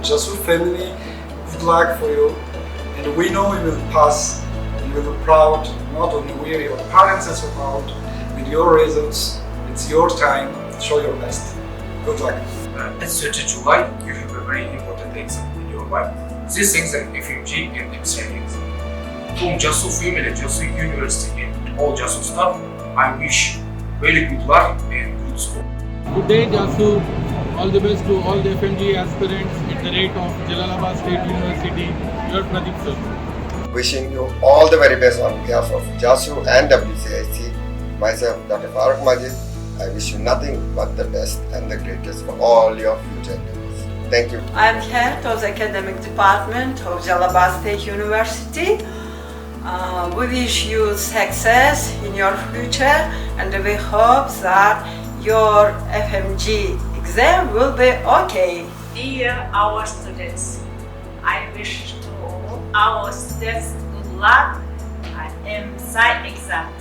JASU family, good luck for you. And we know you will pass, and we will be proud, not only we, your parents are so proud with your results. It's your time, show your best. Good luck. It's 30 July, you have a very important exam in your life. This exam, FMGE and MCI exam. From JASU family, JASU University and all JASU staff, I wish very good luck and good school. Good day JASU, all the best to all the FMGE aspirants at the rate of Jalal-Abad State University. Your Pradeep sir. Wishing you all the very best on behalf of JASU and WCIC. Myself, Dr. Farooq Majid, I wish you nothing but the best and the greatest for all your future endeavors. Thank you. I am head of the academic department of Jalal-Abad State University. We wish you success in your future, and we hope that your FMG exam will be okay. Dear our students, I wish to all our students good luck at MCI exam.